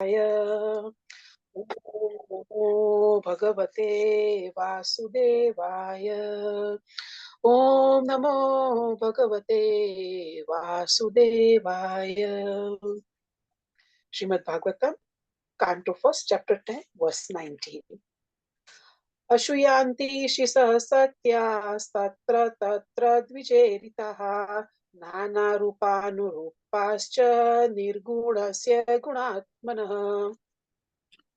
Namo Bhagavate Vasudevaya. Om Namo Bhagavate Vasudevaya. Srimad Bhagavatam, Canto 1st, Chapter 10, Verse 19. Ashuyanti shisa satyastatra tatra dvijeritaha nana rupanurupascha nirgunasya gunatmanah.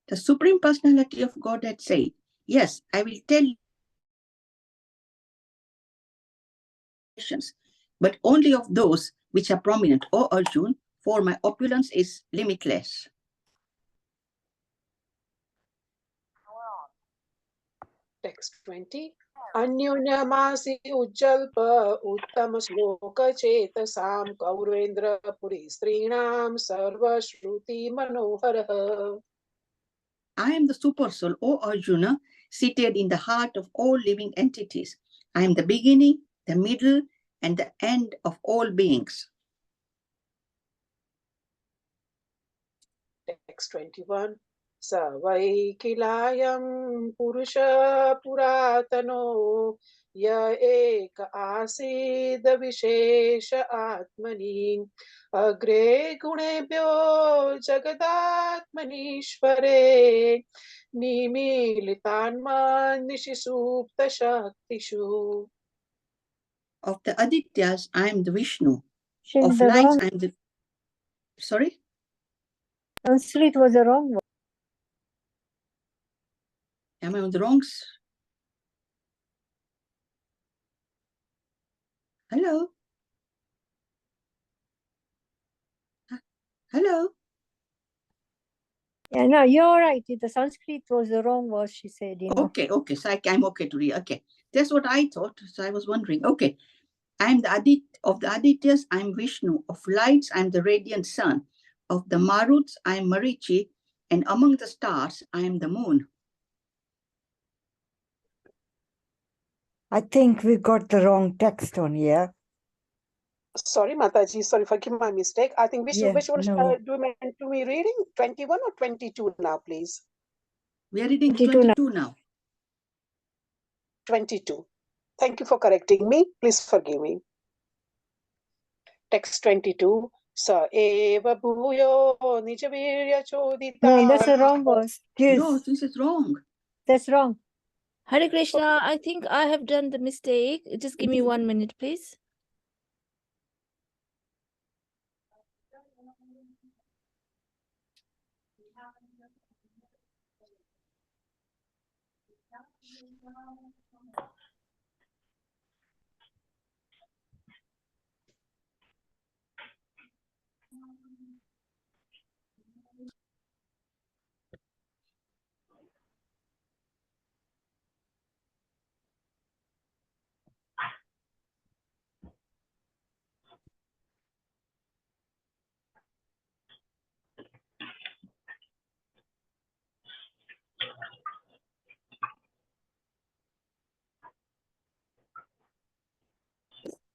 The Supreme Personality of Godhead said, yes, I will tell you, but only of those which are prominent, O Arjun, for my opulence is limitless. Text 20. Anyunyamasi ujjalpa uttama sloka chetasam kaurendra puri strinam sarva shruti manoharaha. I am the super soul, O Arjuna, seated in the heart of all living entities. I am the beginning, the middle, and the end of all beings. Text 21. Savai kilayam purusha puratano ya eka asida vishesha atmani agre gunebhyo jagadatmanishvare nimilitanma nishisupta shaktishu. Of the Adityas, I am the Vishnu. She's Of the lights, wrong. I am the... Sorry? Sanskrit was the wrong one. Am I on the wrong? Hello? Hello? Yeah, no, you're right. The Sanskrit was the wrong word, she said. You know. Okay. So I'm okay to read. Okay. That's what I thought. So I was wondering. Okay. I am of the Adityas, I am Vishnu. Of lights, I am the radiant sun. Of the Maruts, I am Marichi. And among the stars, I am the moon. I think we got the wrong text on here. Sorry, Mataji. Sorry, forgive my mistake. I think which one no. do you meant to be reading? 21 or 22 now, please? We are reading 22 now. 22. Thank you for correcting me. Please forgive me. Text 22. Sa eva bhuyo nijavirya chodita. No, that's the wrong verse. No, this is wrong. That's wrong. Hare Krishna, I think I have done the mistake. Just give me 1 minute, please.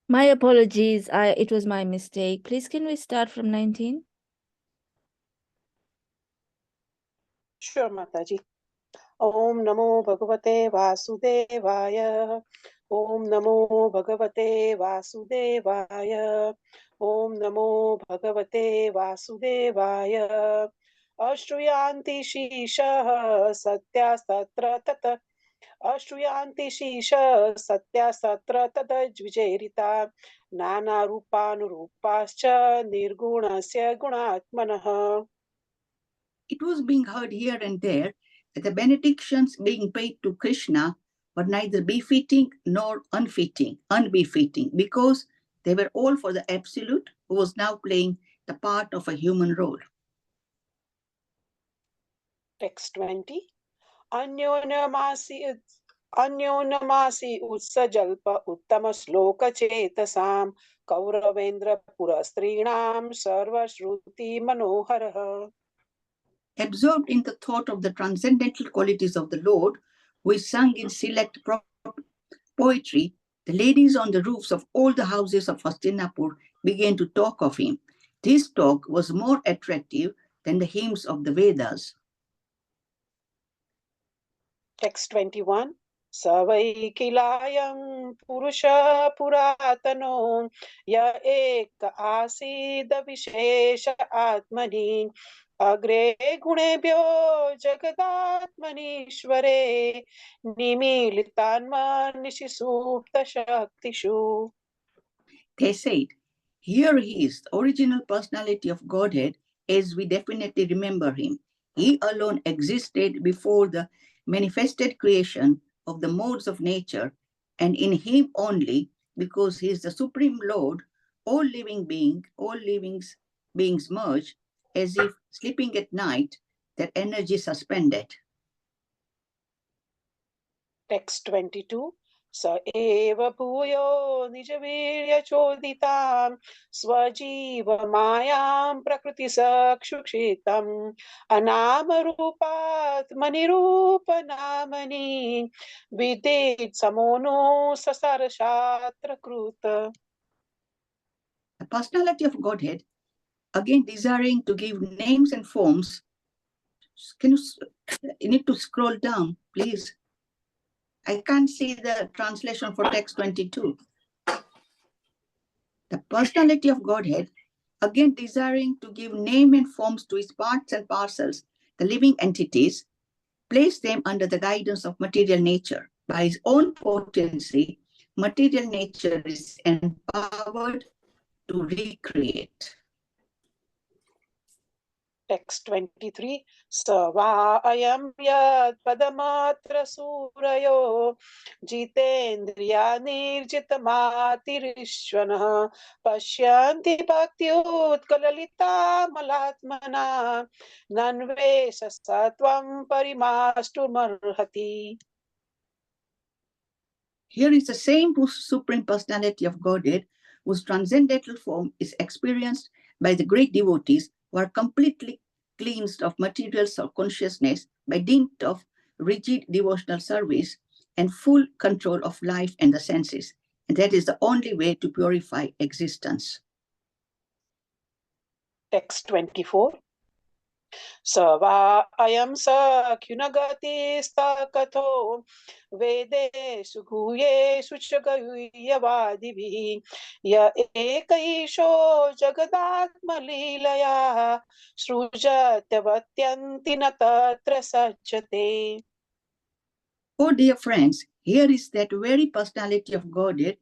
My apologies. It was my mistake. Please, can we start from 19? Sure, Mataji. Om Namo Bhagavate Vasudevaya. Om Namo Bhagavate Vasudevaya. Om Namo Bhagavate Vasudevaya. Ashruyanti Shisha Satyastatra Tata. Ashruyanti Shisha Satyastatra Tata Dvijerita. Nana Rupanurupascha Nirgunasya Gunatmanaha. It was being heard here and there that the benedictions being paid to Krishna were neither befitting nor unbefitting, because they were all for the Absolute, who was now playing the part of a human role. Text 20. Anyonamasi utsajalpa uttama sloka chetasam kauravendra purastrinam sarva shruti manoharaha. Absorbed in the thought of the transcendental qualities of the Lord, who is sung in select poetry, the ladies on the roofs of all the houses of Hastinapur began to talk of him. This talk was more attractive than the hymns of the Vedas. Text 21. Savai kilayam purusha puratano ya ek asid vishesha atmani agre gunebhyo jagadatmanishvare nimilitanma nishisupta shaktishu. They said, here he is, the original personality of Godhead as we definitely remember him. He alone existed before the manifested creation of the modes of nature, and in him only, because he is the Supreme Lord, all living beings merge as if sleeping at night, their energy suspended. Text 22. Sa eva bhuyo nijavirya choditam swajiva mayam prakriti sakshukshitam anama rupat manirupa namani vidit samono sasara shatra kruta. The personality of Godhead, again desiring to give names and forms. You need to scroll down, please. I can't see the translation for text 22. The personality of Godhead, again desiring to give name and forms to his parts and parcels, the living entities, place them under the guidance of material nature. By his own potency, material nature is empowered to recreate. Text 23. Sava ayam yad padamatra surayo jitendriya nirjitamatirishvana pashyanti bhaktyutkalalita malatmana nanvesa satvam parimastu marhati. Here is the same Supreme Personality of Godhead, whose transcendental form is experienced by the great devotees who are completely cleansed of material consciousness by dint of rigid devotional service and full control of life and the senses. And that is the only way to purify existence. Text 24. Sava ayam sakyunagati stakatho Vedeshu guyeshu chagayavadivi ya ekaisho jagadatma leelaya srujatyavatyanti na tatra sajjate. Oh, dear friends, here is that very personality of Godhead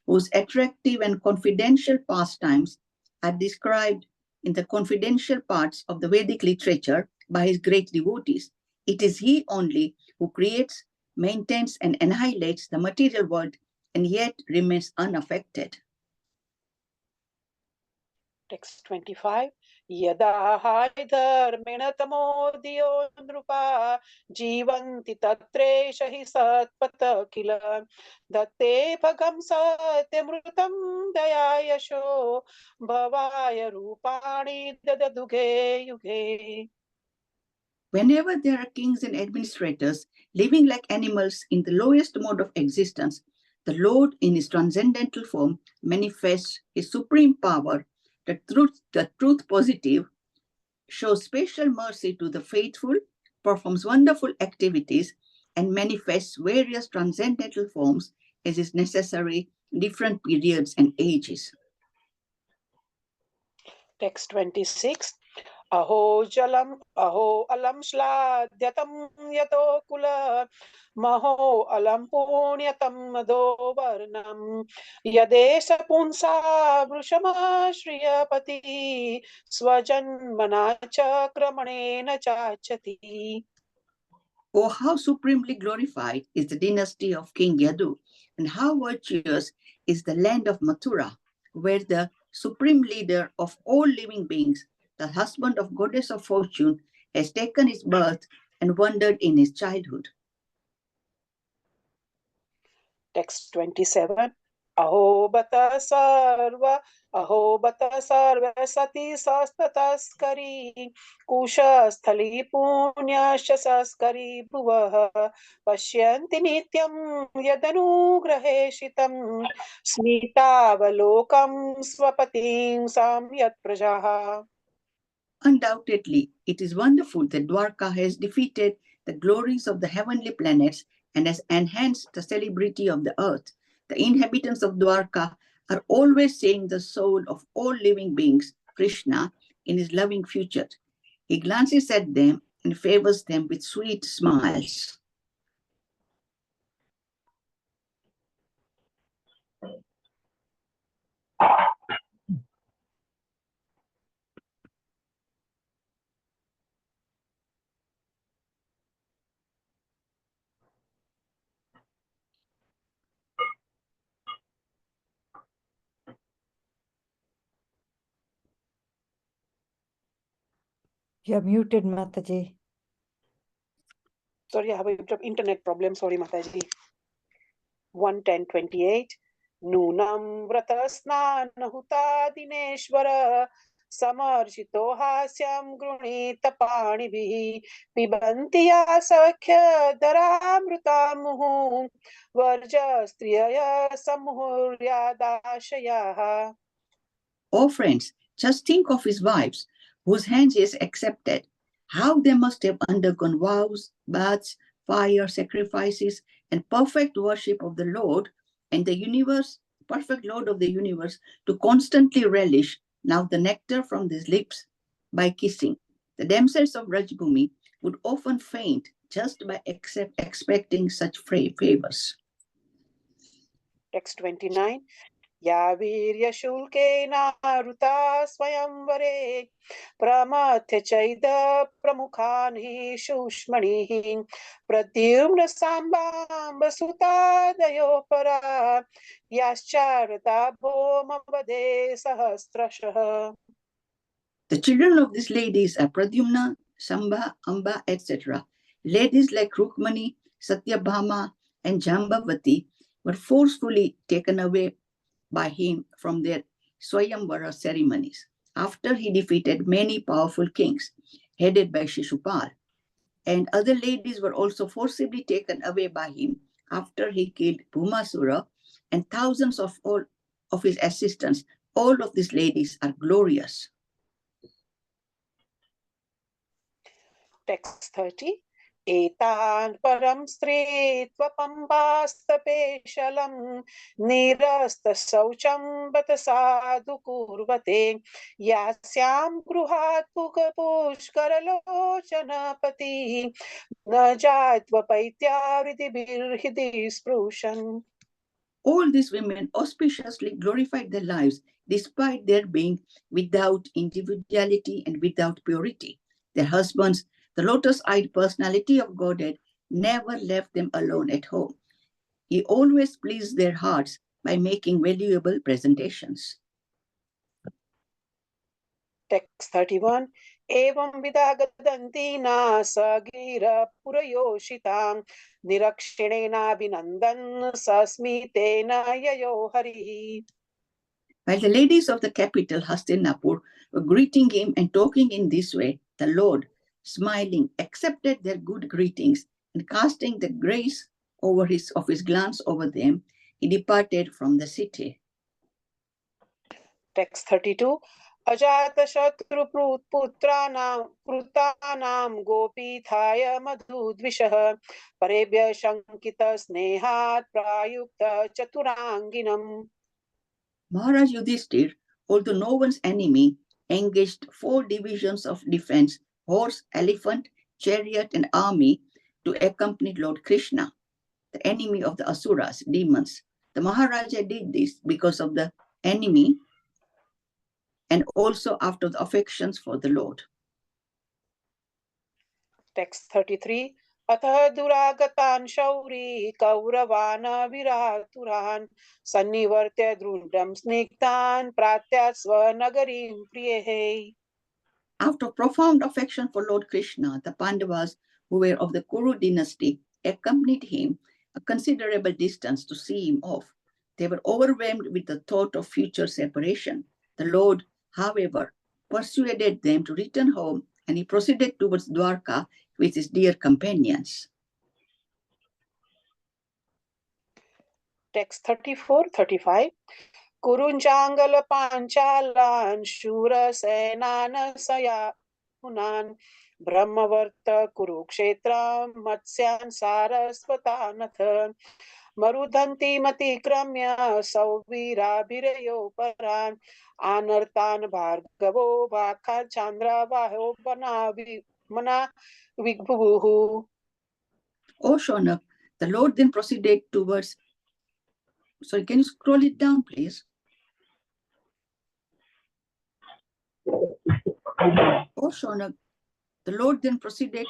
whose attractive and confidential pastimes are described in the confidential parts of the Vedic literature by his great devotees. It is he only who creates, maintains, and annihilates the material world and yet remains unaffected. Text 25. Yada haidharmena tamodiyo nrupa jivanti tatresha hi satpata kila datte bhagam satyamrutam dayayasho bhavaya rupani dadaduge yuge. Whenever there are kings and administrators living like animals in the lowest mode of existence, the Lord in his transcendental form manifests his supreme power, the truth positive, shows special mercy to the faithful, performs wonderful activities, and manifests various transcendental forms as is necessary in different periods and ages. Text 26. Aho alam shladyatam yato kula maho alam punyatam mado varnam yadesha punsa vrushamah shriyapati swajanmana chakramane chachati. Oh, how supremely glorified is the dynasty of King Yadu, and how virtuous is the land of Mathura, where the supreme leader of all living beings, the husband of goddess of fortune, has taken his birth and wandered in his childhood. Text 27. Aho bata sarva sati sastataskari kusha sthali punyascha saskari bhuvah pashyanti nityam yadanugraheshitam smitavalokam swapatim samyat prajaha. Undoubtedly, it is wonderful that Dwarka has defeated the glories of the heavenly planets and has enhanced the celebrity of the earth. The inhabitants of Dwarka are always seeing the soul of all living beings, Krishna, in his loving future. He glances at them and favors them with sweet smiles. You're muted, Mataji. Sorry, I have an internet problem. Sorry, Mataji. 1:10:28. Nunam vratasnanahuta dineshvara samarjito hasyam grunita panibhi pibanti sakhya daramruta muhu varja striyaya samuhuryadashaya. Oh, friends, just think of his wives, whose hands he has accepted. How they must have undergone vows, baths, fire, sacrifices, and perfect worship of the Lord and the universe, perfect Lord of the universe, to constantly relish now the nectar from his lips by kissing. The damsels of Rajbhumi would often faint just by expecting such favors. Text 29. या वीर्यशुल्केन ऋता स्वयंवरे प्रमथ्य चैद प्रमुखान् हि शुष्मणिः प्रद्युम्न साम्बाम्ब सुतादयो परा याश्चारता भौमवदे सहस्रशः. The children of these ladies are Pradyumna, Sambha, Amba, etc. Ladies like Rukmani, Satyabhama, and Jambavati were forcefully taken away by him from their Swayamvara ceremonies after he defeated many powerful kings headed by Shishupal. And other ladies were also forcibly taken away by him after he killed Bhumasura and thousands of all of his assistants. All of these ladies are glorious. Text 30. एतान् परं स्त्रीत्वपम्पास्तपेशलं निरस्तशौचं बत साधु कुर्वते यास्यां गृहात् पुष्करलोचनपतिः न जात्वपैत्यावृतिभिर्हृदि स्पृशन्. All these women auspiciously glorified their lives despite their being without individuality and without purity. Their husbands, the lotus-eyed personality of Godhead, never left them alone at home. He always pleased their hearts by making valuable presentations. Text 31. Evam vidagadanti na sagira purayoshitaam nirakshirena binandan sasmitena yayo harihi. While the ladies of the capital, Hastinapur, were greeting him and talking in this way, the Lord, smiling, accepted their good greetings and casting the grace of his glance over them, he departed from the city. Text 32. Ajata shatru putranam gopithaya madhudvishah parebhya shankita snehat prayukta chaturanginam. Maharaj Yudhishthir, although no one's enemy, engaged 4 divisions of defense, horse, elephant, chariot, and army to accompany Lord Krishna, the enemy of the Asuras, demons. The Maharaja did this because of the enemy and also after the affections for the Lord. Text 33. अतः दुरागतान् शौरी कौरवान् विरातुरान् सन्निवर्त्य दृढं स्निग्धान् प्रात्यात् स्वनगरीं प्रियैः. After profound affection for Lord Krishna, the Pandavas, who were of the Kuru dynasty, accompanied him a considerable distance to see him off. They were overwhelmed with the thought of future separation. The Lord, however, persuaded them to return home, and he proceeded towards Dwarka with his dear companions. Text 34-35. Kurunjangal Panchalan Shura Senan मुनान् Brahmavarta कुरुक्षेत्रं मत्स्यान् सारस्वतानथ मरुदन्ति मतिक्रम्य सौवीराभिरयो परान् आनर्तान् भार्गवो वाखा चान्द्राबाहो मना विभुः. O Shaunak, the Lord then proceeded towards. Sorry, can you scroll it down, please? O Shaunak, the Lord then proceeded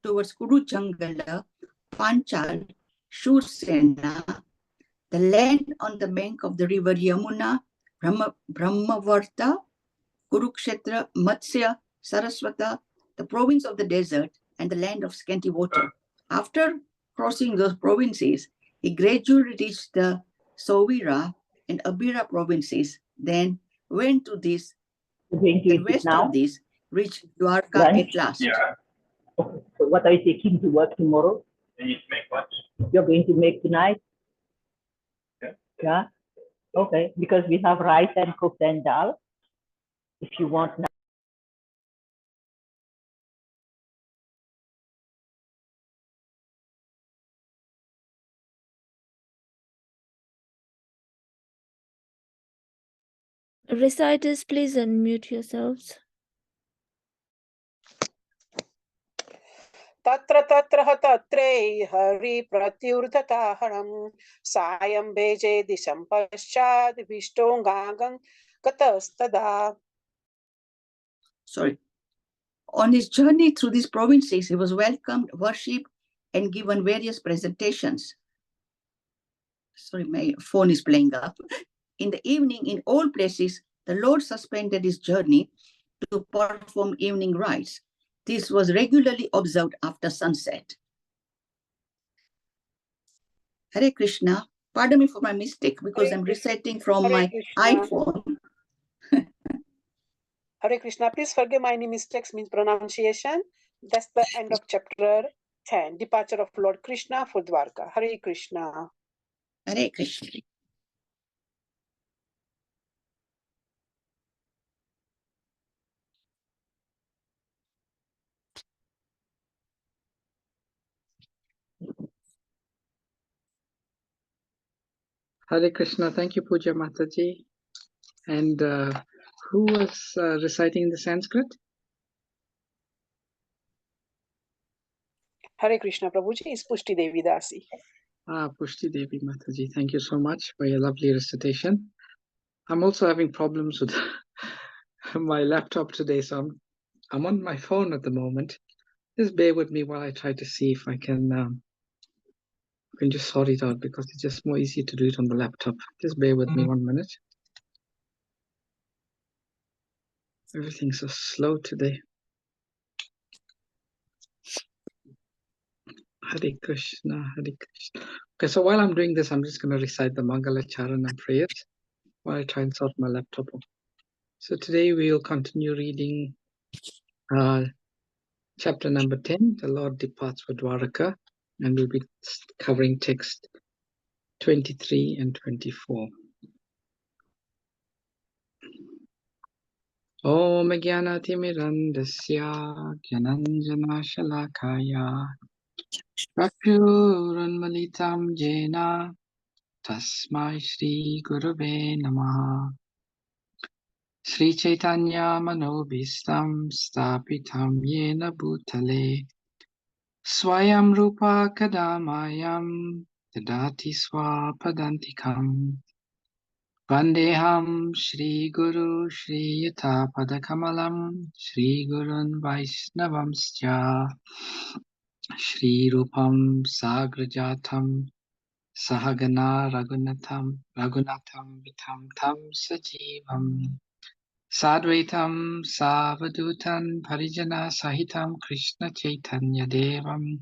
towards Kuru Jangala, Panchal, Shursena, the land on the bank of the river Yamuna, Brahmavarta, Kurukshetra, Matsya, Saraswata, the province of the desert, and the land of scanty water. After crossing those provinces, he gradually reached the Sauvira and Abira provinces, then went to this, the west of this, reached Dwarka at last. Yeah. Okay. So what are you taking to work tomorrow? I need to make lunch. You're going to make tonight? Yeah. Yeah? Okay, because we have rice and cooked and dal. If you want now. Reciters, please unmute yourselves. तत्र तत्र तत्रे हरि प्रत्युर्धताहरं सायं भेजे दिशं पश्चात् विष्टोऽङ्गाङ्गं गतस्तदा. Sorry. On his journey through these provinces, he was welcomed, worshipped, and given various presentations. Sorry, my phone is playing up. In the evening, in all places, the Lord suspended his journey to perform evening rites. This was regularly observed after sunset. Hare Krishna. Pardon me for my mistake because I'm reciting from my iPhone. Hare Krishna, please forgive my mistakes, means pronunciation. That's the end of chapter 10, departure of Lord Krishna for Dwarka. Hare Krishna. Hare Krishna. Hare Krishna. Thank you, Puja Mataji. And who was reciting the Sanskrit? Hare Krishna, Prabhuji, is Pushti Devi Dasi. Pushti Devi Mataji. Thank you so much for your lovely recitation. I'm also having problems with my laptop today, so I'm on my phone at the moment. Just bear with me while I try to see if I can just sort it out, because it's just more easy to do it on the laptop. Just bear with me 1 minute. Everything's so slow today. Hare Krishna, Hare Krishna. Okay, so while I'm doing this, I'm just going to recite the Mangala Charana prayers while I try and sort my laptop out. So today we'll continue reading chapter number 10, The Lord Departs for Dwaraka, and we'll be covering text 23 and 24. Om Jnanatimirandasya Jnananjana Shalakaya Chakshurunmalitam Jena Tasmai Shri Gurave Namaha. Sri Chaitanya Manobhistam Stapitam Yena Bhutale Swayam Rupa Kadamayam Tadati Swapadantikam Vandeham Shri Guru Shri Yata Padakamalam Shri Gurun Vaisnavamscha Shri Rupam Sagrajatam Sahagana Raghunatham Vitam Tam Sajivam Sadvaitam Savadutan Parijana Sahitam Krishna Chaitanya Devam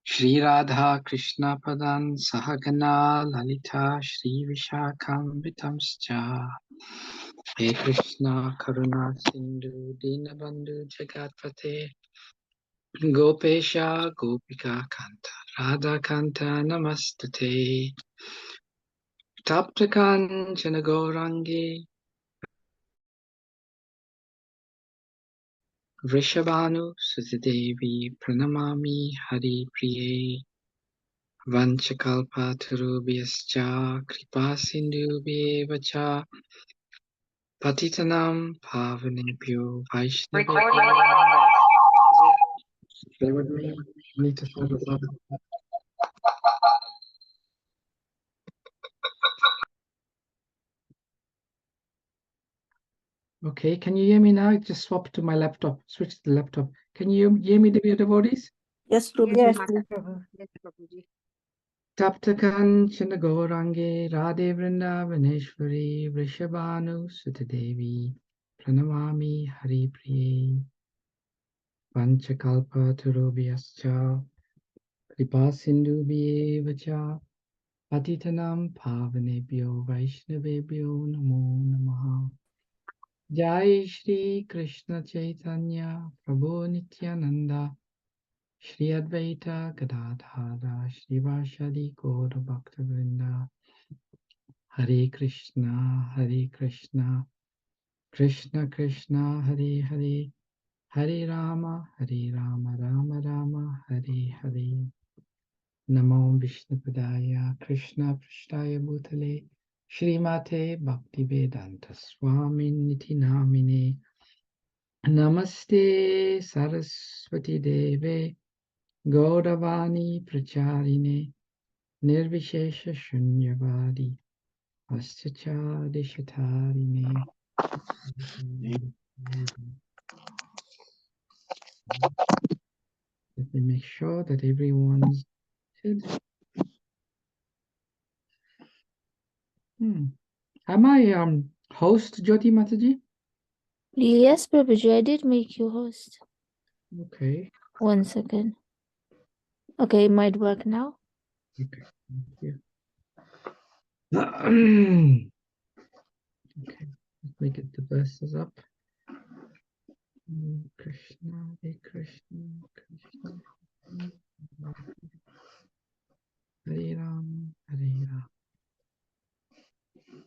Shri Radha Krishna Padan Sahagana Lalita Shri Vishakam Vitamscha He Krishna Karuna Sindhu Dinabandhu Jagatpate Gopesha Gopika Kanta Radha Kanta Namastate Taptakan Janagaurangi Vrishabhanu Sutidevi Pranamami Hari Priye Vanchakalpatarubhyascha Kripa Sindhubhyeva cha Patitanam Pavanebhyo Vaishnavebhyo. Stay with me. I need to start this up. Okay, can you hear me now? Just swap to my laptop. Switch to the laptop. Can you hear me, dear devotees? Yes, Prabhuji. Yes, Prabhu. Yes, Prabhuji. Taptakanchana Gaurange Radhe Vrindavaneshwari Vrishabhanu Sutadevi Pranamami Hari Priye Vanchakalpa Tarubhyascha Kripa Sindhubhyeva cha Patitanam Pavanebhyo Vaishnavebhyo Namo Namaha. Jai Shri Krishna Chaitanya Prabhu Nityananda Shri Advaita Gadadhara Srivasadi Gaura Bhakta Vrinda. Hare Krishna, Krishna Krishna, Hare Hare, Hare Rama, Rama Rama, Hare Hare. Namo Vishnupadaya, Krishna Prishtaya Bhutale, Srimate Bhaktivedanta Swami Niti Namine. Namaste Saraswati Deve, Gauravani Pracharine, Nirvishesha Shunyavadi. Aschacharishatarine. Let me make sure that everyone's good. Am I host Jyoti Mataji? Yes, Prabhuji, I did make you host. Okay. 1 second. Okay, it might work now. Okay. Thank you. Okay. Let me get the verses up. Krishna, Hare Krishna, Krishna, Hare Ram, Hare Ram.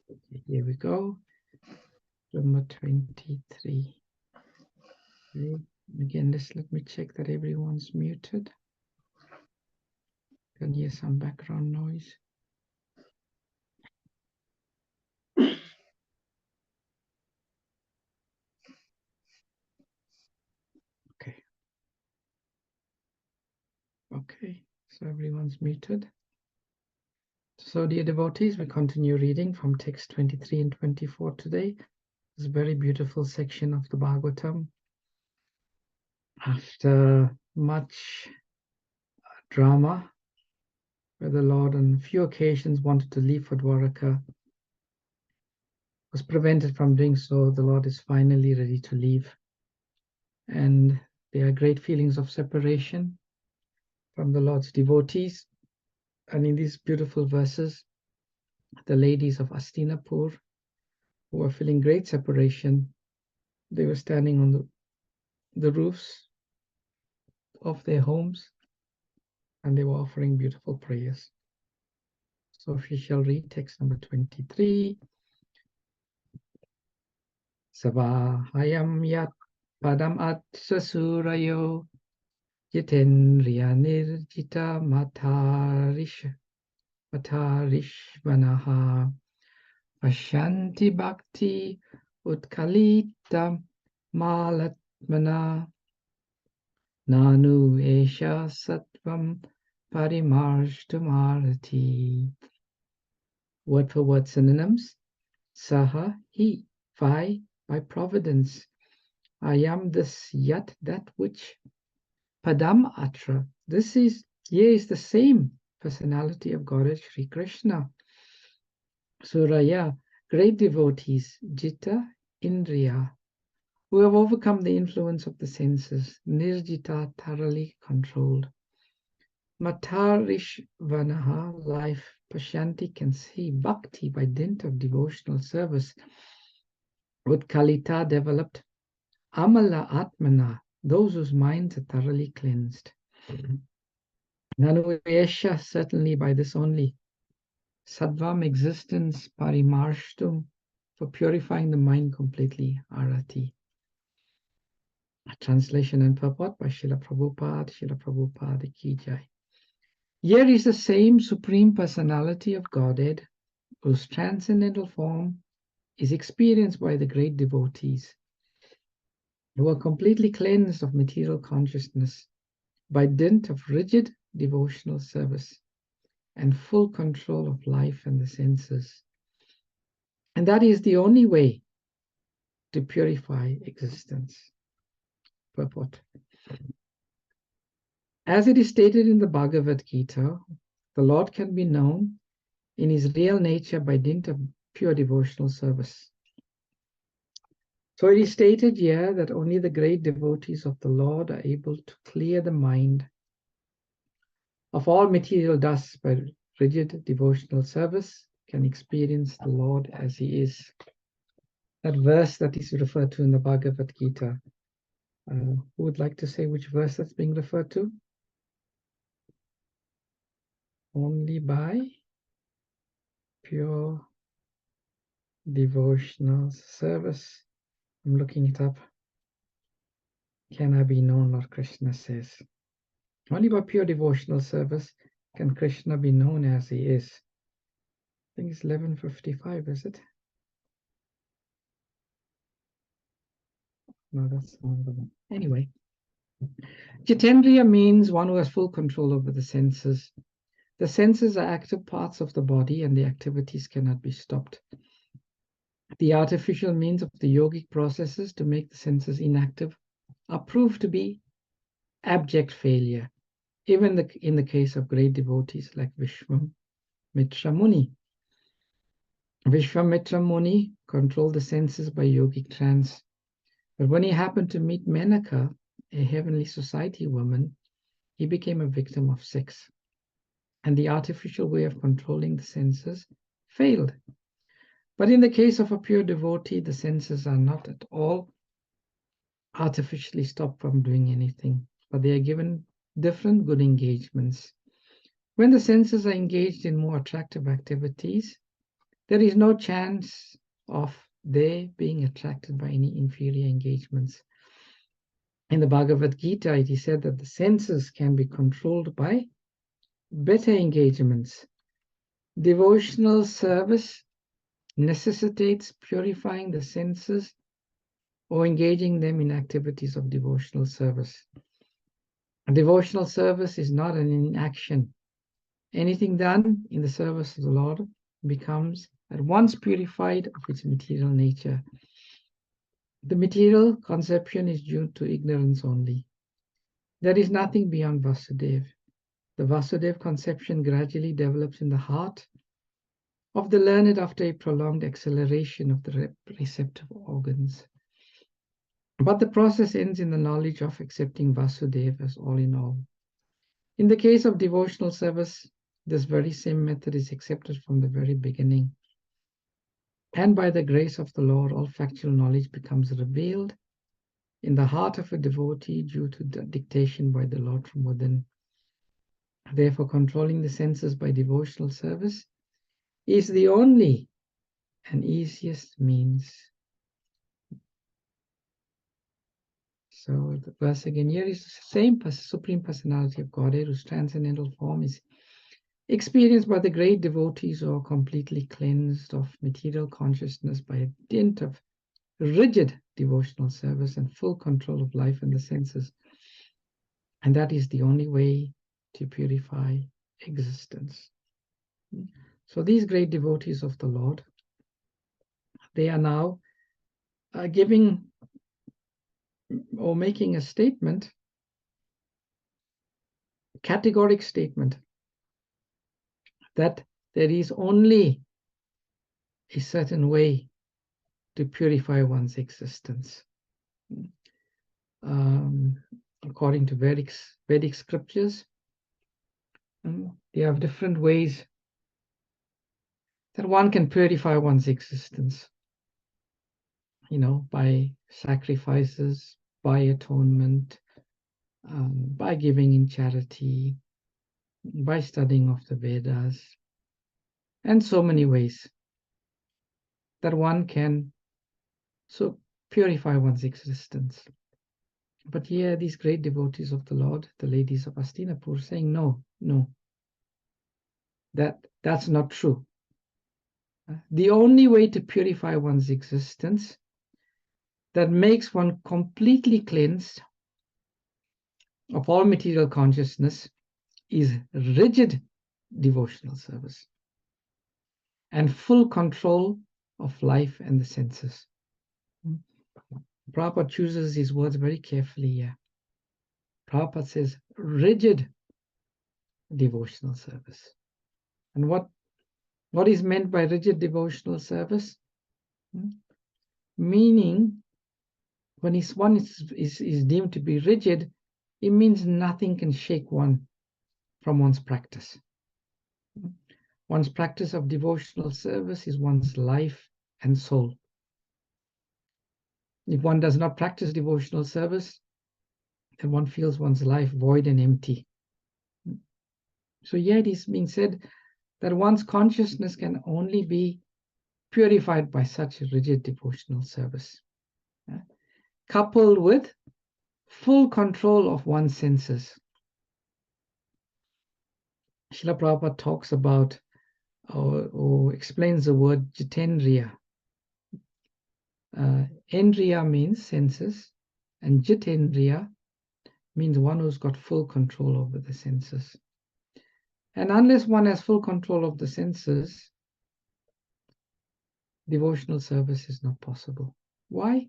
Okay, here we go. Number 23. Okay. Again, let me check that everyone's muted. Can hear some background noise. Okay. Okay, so everyone's muted. So dear devotees, we continue reading from text 23 and 24 today. This very beautiful section of the Bhagavatam. After much drama, where the Lord on a few occasions wanted to leave for Dwaraka, was prevented from doing so, the Lord is finally ready to leave. And there are great feelings of separation from the Lord's devotees. And in these beautiful verses, the ladies of Astinapur, who were feeling great separation, they were standing on the roofs of their homes, and they were offering beautiful prayers. So if you shall read text number 23. Savahayam yat padam at sasurayo yitendriya nirjita matarishvanaha ashanti bhakti utkalita malatmana nanu esha sattvam parimarshtamarati. Word for word synonyms. Saha, he, by providence. I am this, yet that which. Padam atra, this is, here is the same personality of Goddess Sri Krishna. Suraya, great devotees. Jita, Indriya, who have overcome the influence of the senses. Nirjita, thoroughly controlled. Matarishvanaha, life. Pashanti, can see. Bhakti, by dint of devotional service. Utkalita, developed. Amala Atmana, those whose minds are thoroughly cleansed. Nanuyesha, certainly by this only. Sattvam, existence. Parimarshtum, for purifying the mind completely. Arati. Translation and purport by Srila Prabhupada Ki Jai. Here is the same Supreme Personality of Godhead, whose transcendental form is experienced by the great devotees who are completely cleansed of material consciousness by dint of rigid devotional service and full control of life and the senses. And that is the only way to purify existence. Purport. As it is stated in the Bhagavad Gita, the Lord can be known in his real nature by dint of pure devotional service. So it is stated here that only the great devotees of the Lord are able to clear the mind of all material dust by rigid devotional service, can experience the Lord as he is. That verse that is referred to in the Bhagavad Gita, who would like to say which verse that's being referred to? Only by pure devotional service. I'm looking it up. Can I be known, Lord Krishna says. Only by pure devotional service can Krishna be known as he is. I think it's 11:55, is it? No, that's not the one. Anyway, Jitendriya means one who has full control over the senses. The senses are active parts of the body and the activities cannot be stopped. The artificial means of the yogic processes to make the senses inactive are proved to be abject failure, even in the case of great devotees like Vishwamitra Muni. Vishwamitra Muni controlled the senses by yogic trance. But when he happened to meet Menaka, a heavenly society woman, he became a victim of sex. And the artificial way of controlling the senses failed. But in the case of a pure devotee, the senses are not at all artificially stopped from doing anything, but they are given different good engagements. When the senses are engaged in more attractive activities, there is no chance of they being attracted by any inferior engagements. In the Bhagavad Gita, it is said that the senses can be controlled by better engagements. Devotional service necessitates purifying the senses or engaging them in activities of devotional service. A devotional service is not an inaction. Anything done in the service of the Lord becomes at once purified of its material nature. The material conception is due to ignorance only. There is nothing beyond Vasudeva. The Vasudeva conception gradually develops in the heart of the learned after a prolonged acceleration of the receptive organs. But the process ends in the knowledge of accepting Vasudeva as all in all. In the case of devotional service, this very same method is accepted from the very beginning. And by the grace of the Lord, all factual knowledge becomes revealed in the heart of a devotee due to the dictation by the Lord from within. Therefore, controlling the senses by devotional service is the only and easiest means. So the verse again here is the same Supreme Personality of Godhead, whose transcendental form is experienced by the great devotees who are completely cleansed of material consciousness by a dint of rigid devotional service and full control of life and the senses. And that is the only way to purify existence. So these great devotees of the Lord, they are now giving or making a statement, categoric statement, that there is only a certain way to purify one's existence. According to Vedic scriptures, they have different ways that one can purify one's existence, by sacrifices, by atonement, by giving in charity, by studying of the Vedas, and so many ways that one can purify one's existence. But here, these great devotees of the Lord, the ladies of Hastinapur, saying, no, no, that's not true. The only way to purify one's existence, that makes one completely cleansed of all material consciousness, is rigid devotional service and full control of life and the senses. Prabhupada chooses his words very carefully here. Prabhupada says rigid devotional service. And what is meant by rigid devotional service? Meaning, when one is deemed to be rigid, it means nothing can shake one from one's practice. One's practice of devotional service is one's life and soul. If one does not practice devotional service, then one feels one's life void and empty. So here it is being said that one's consciousness can only be purified by such rigid devotional service, coupled with full control of one's senses. Srila Prabhupada talks about or explains the word jitendriya. Endriya means senses, and jitendriya means one who's got full control over the senses. And unless one has full control of the senses, devotional service is not possible. Why?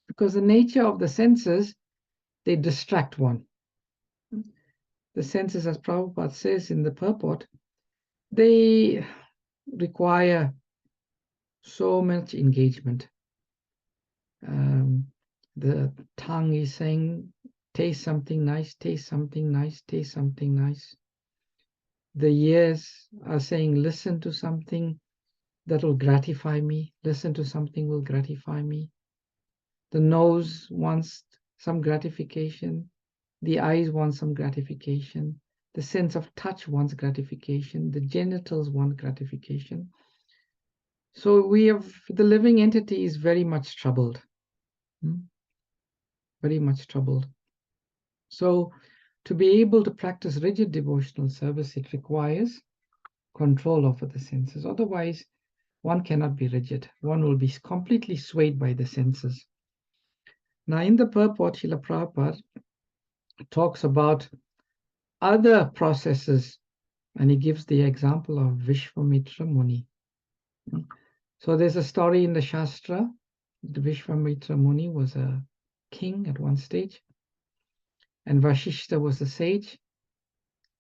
Because the nature of the senses, they distract one. The senses, as Prabhupada says in the purport, they require so much engagement. The tongue is saying, taste something nice, taste something nice, taste something nice. The ears are saying, listen to something that will gratify me, listen to something will gratify me. The nose wants some gratification, the eyes want some gratification, the sense of touch wants gratification, the genitals want gratification. So the living entity is very much troubled. Very much troubled. So to be able to practice rigid devotional service, it requires control over the senses. Otherwise, one cannot be rigid. One will be completely swayed by the senses. Now, in the purport, Srila Prabhupada talks about other processes, and he gives the example of Vishwamitra Muni. So there's a story in the Shastra. The Vishwamitra Muni was a king at one stage, and Vashishta was a sage,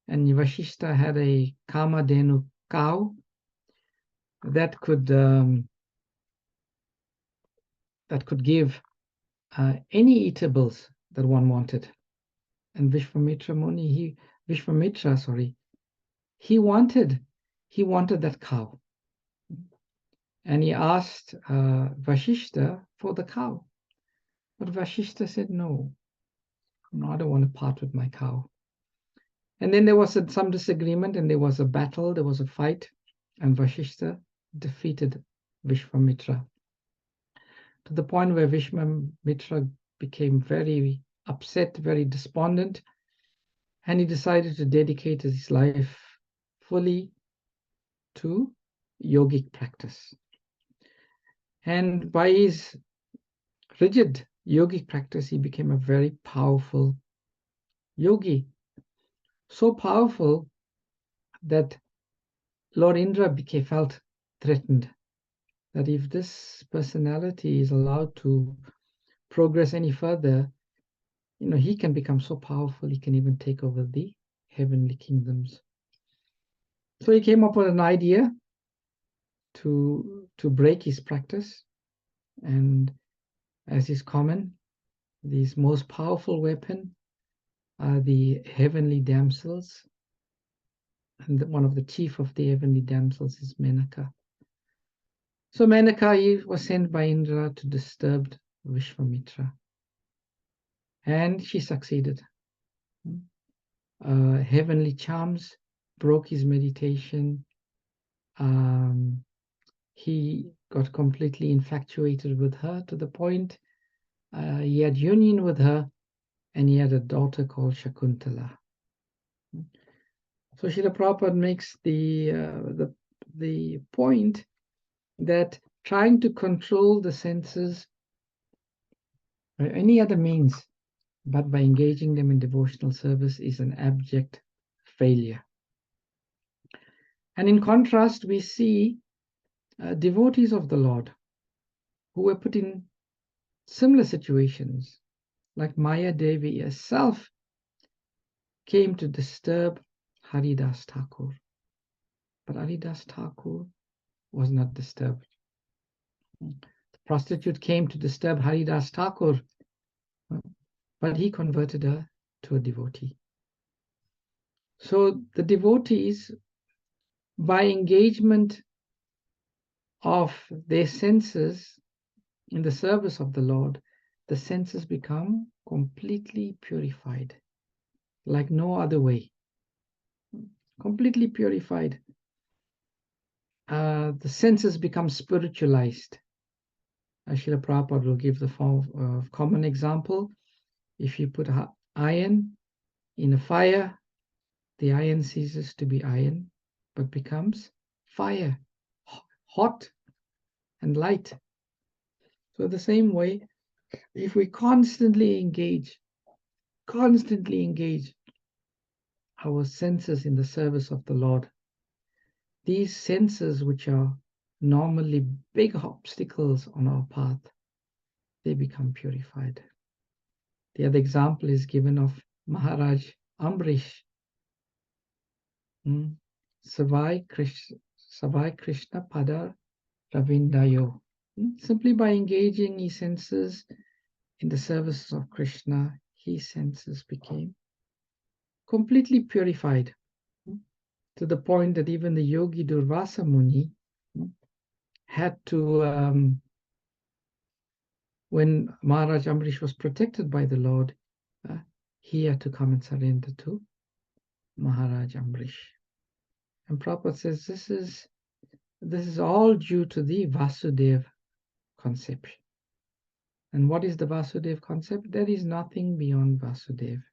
and Vashishta had a Kamadhenu cow that could give any eatables that one wanted. And Vishwamitra Muni, he wanted that cow, and he asked Vashishta for the cow, but Vashishta said, no, I don't want to part with my cow. And then there was some disagreement, and there was a battle, there was a fight, and Vashishta defeated Vishwamitra to the point where Vishwamitra became very upset, very despondent, and he decided to dedicate his life fully to yogic practice. And by his rigid yogic practice, he became a very powerful yogi. So powerful that Lord Indra felt threatened that if this personality is allowed to progress any further, he can become so powerful, he can even take over the heavenly kingdoms. So he came up with an idea to break his practice, and as is common, his most powerful weapon are the heavenly damsels, and one of the chief of the heavenly damsels is Menaka. So Menaka was sent by Indra to disturb Vishwamitra, and she succeeded. Heavenly charms broke his meditation. He got completely infatuated with her to the point he had union with her, and he had a daughter called Shakuntala. So Srila Prabhupada makes the point that trying to control the senses by any other means, but by engaging them in devotional service, is an abject failure. And in contrast, we see devotees of the Lord who were put in similar situations, like Maya Devi herself came to disturb Haridas Thakur. But Haridas Thakur was not disturbed. The prostitute came to disturb Haridas Thakur, but he converted her to a devotee. So the devotees, by engagement of their senses in the service of the Lord, the senses become completely purified, like no other way. Completely purified. The senses become spiritualized. Srila Prabhupada will give the common example. If you put iron in a fire, the iron ceases to be iron, but becomes fire, hot and light. So the same way, if we constantly engage our senses in the service of the Lord, these senses, which are normally big obstacles on our path, they become purified. The other example is given of Maharaj Ambrish. Savai Krishna Pada Ravindayo. Simply by engaging his senses in the service of Krishna, his senses became completely purified, to the point that even the yogi Durvasa Muni had to, when Maharaj Ambrish was protected by the Lord, he had to come and surrender to Maharaj Ambrish. And Prabhupada says this is all due to the Vasudeva conception. And what is the Vasudeva concept? There is nothing beyond Vasudeva.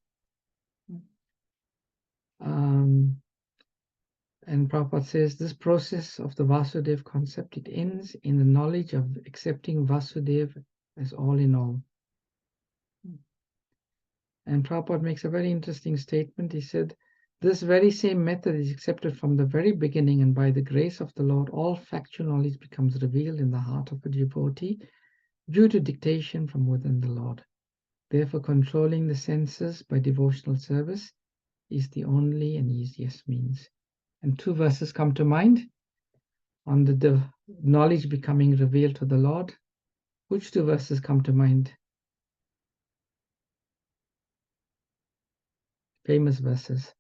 And Prabhupada says this process of the Vasudeva concept, it ends in the knowledge of accepting Vasudeva as all in all. And Prabhupada makes a very interesting statement. He said, this very same method is accepted from the very beginning, and by the grace of the Lord, all factual knowledge becomes revealed in the heart of a devotee due to dictation from within the Lord. Therefore, controlling the senses by devotional service is the only and easiest means. And two verses come to mind on the knowledge becoming revealed to the Lord. Which two verses come to mind? Famous verses.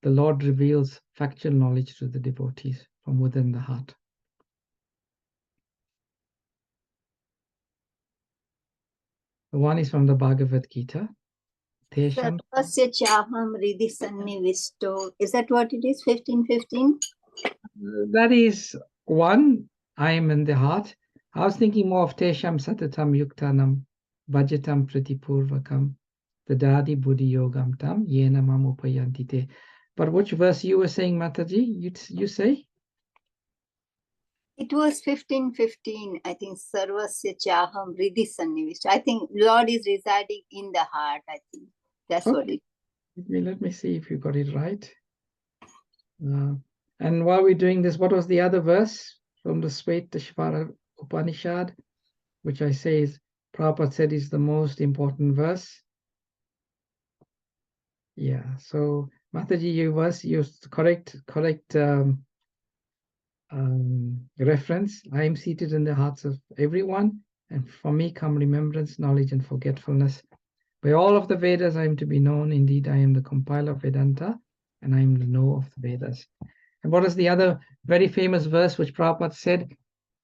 The Lord reveals factual knowledge to the devotees from within the heart. The one is from the Bhagavad Gita. Tesham. Sarvasya chaham riddhi sannivisto. Is that what it is? 15:15? That is one. I am in the heart. I was thinking more of Tesham Satatam Yuktanam Bhajatam Pratipurvakam Dadadi Buddhi Yogam Tam Yena Mam Upayantite. But which verse you were saying, Mataji? You say? It was 15:15. I think Sarvasya chaham riddhi sannivisto. I think Lord is residing in the heart. I think that's what it is. Let me see if you got it right. And while we're doing this, what was the other verse from the Shvetashvara Upanishad, which I say is, Prabhupada said is the most important verse? Yeah, so Mataji, you used correct reference. I am seated in the hearts of everyone, and for me come remembrance, knowledge, and forgetfulness. By all of the Vedas I am to be known. Indeed, I am the compiler of Vedanta, and I am the knower of the Vedas. And what is the other very famous verse which Prabhupada said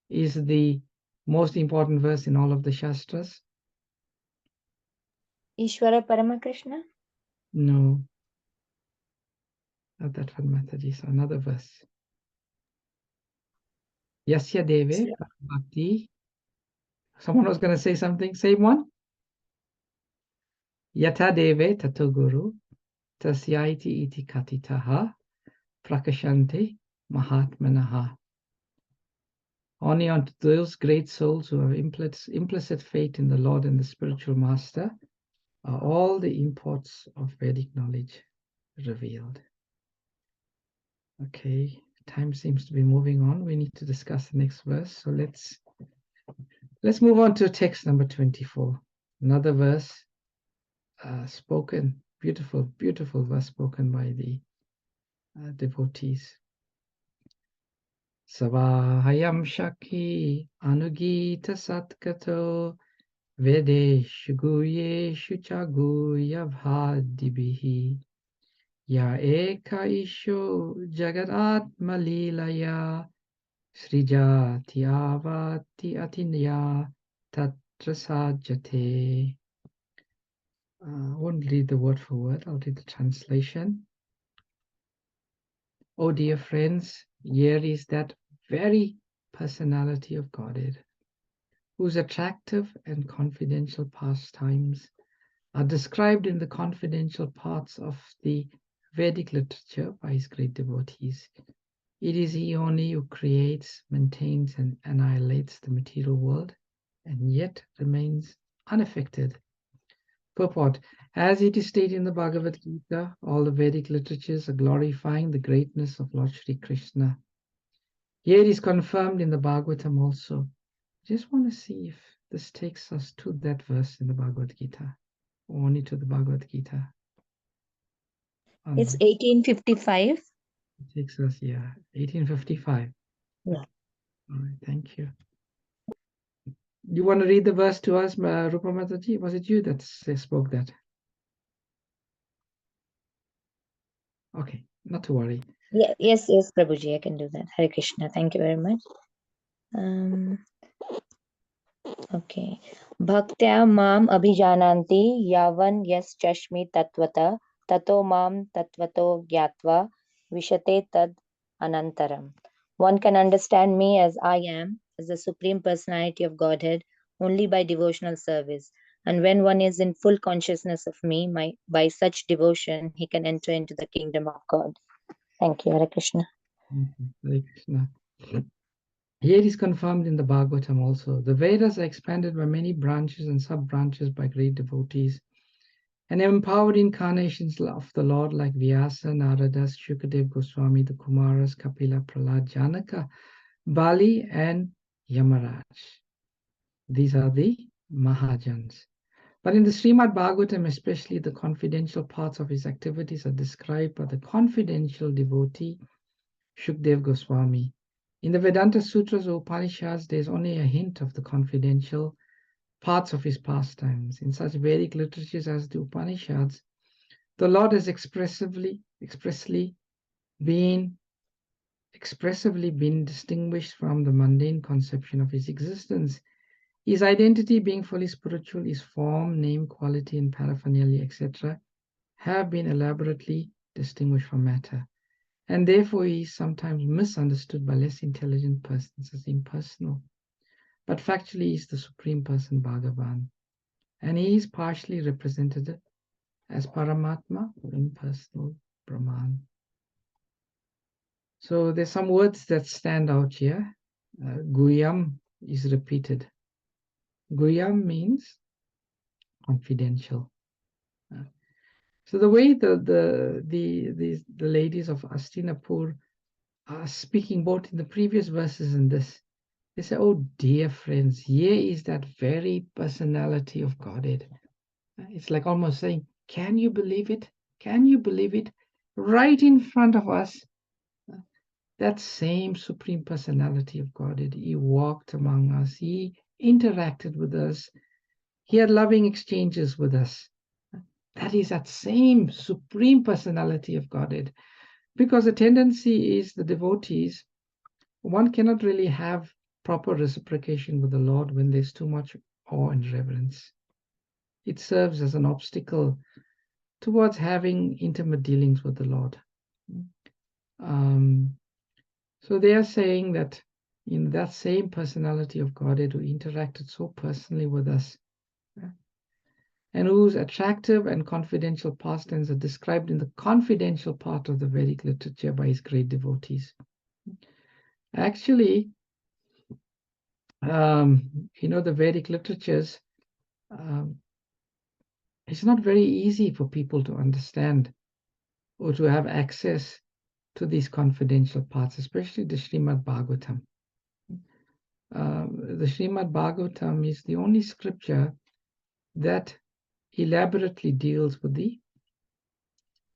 is the most important verse in all of the Shastras? Ishvara Paramakrishna? No. Not that one, Mataji. So another verse. Yasya Deve Bhakti Someone was going to say something. Same one. Yata deve tato guru tasyaiti iti katitaha prakashante mahatmanaha. Only unto those great souls who have implicit faith in the Lord and the spiritual master are all the imports of Vedic knowledge revealed. Okay, time seems to be moving on. We need to discuss the next verse. So let's move on to text number 24. Another verse spoken, beautiful verse spoken by the devotees. Savahayam Shaki Anugita Satkato Vedeshu Guyeshu Chaguyavhadibihi Ya Eka Isho Jagadatma Lilaya Srijati Avati Atinya Tatrasajate. I won't read the word for word, I'll read the translation. Oh dear friends, here is that very personality of Godhead, whose attractive and confidential pastimes are described in the confidential parts of the Vedic literature by his great devotees. It is he only who creates, maintains, and annihilates the material world, and yet remains unaffected. Purport. As it is stated in the Bhagavad Gita, all the Vedic literatures are glorifying the greatness of Lord Shri Krishna. Here it is confirmed in the Bhagavatam also. Just want to see if this takes us to that verse in the Bhagavad Gita, or only to the Bhagavad Gita. It's 1855. It takes us, 1855. Yeah. All right, thank you. You want to read the verse to us, Rupa Mataji? Was it you that spoke that? Okay, not to worry. Yeah, yes, Prabhuji, I can do that. Hare Krishna. Thank you very much. Okay. Bhaktya mam abhijananti yavan yas chashmi tattvata tato mam tattvato gyatva vishate tad anantaram. One can understand me as I am, as the Supreme Personality of Godhead, only by devotional service. And when one is in full consciousness of me, by such devotion, he can enter into the kingdom of God. Thank you, Hare Krishna. Hare Krishna. Here it is confirmed in the Bhagavatam also. The Vedas are expanded by many branches and sub-branches by great devotees and empowered incarnations of the Lord like Vyasa, Narada, Shukadev Goswami, the Kumaras, Kapila, Prahlad, Janaka, Bali, and Yamaraj. These are the Mahajans. But in the Srimad Bhagavatam, especially the confidential parts of his activities are described by the confidential devotee Shukdev Goswami. In the Vedanta Sutras or Upanishads, there is only a hint of the confidential parts of his pastimes. In such Vedic literatures as the Upanishads, the Lord has expressively been distinguished from the mundane conception of his existence. His identity, being fully spiritual, his form, name, quality, and paraphernalia, etc., have been elaborately distinguished from matter. And therefore he is sometimes misunderstood by less intelligent persons as impersonal. But factually he is the Supreme Person Bhagavan. And he is partially represented as Paramatma, impersonal Brahman. So there's some words that stand out here. Guyam is repeated. Guyam means confidential. So the way the ladies of Astinapur are speaking both in the previous verses and this, they say, oh dear friends, here is that very personality of Godhead. It's like almost saying, can you believe it? Can you believe it? Right in front of us, that same Supreme Personality of Godhead. He walked among us. He interacted with us. He had loving exchanges with us. That is that same Supreme Personality of Godhead. Because the tendency is the devotees, one cannot really have proper reciprocation with the Lord when there's too much awe and reverence. It serves as an obstacle towards having intimate dealings with the Lord. So they are saying that in that same personality of Godhead who interacted so personally with us, and whose attractive and confidential pastimes are described in the confidential part of the Vedic literature by his great devotees. Actually, the Vedic literatures, it's not very easy for people to understand or to have access to these confidential parts, especially the Srimad Bhagavatam. The Srimad Bhagavatam is the only scripture that elaborately deals with the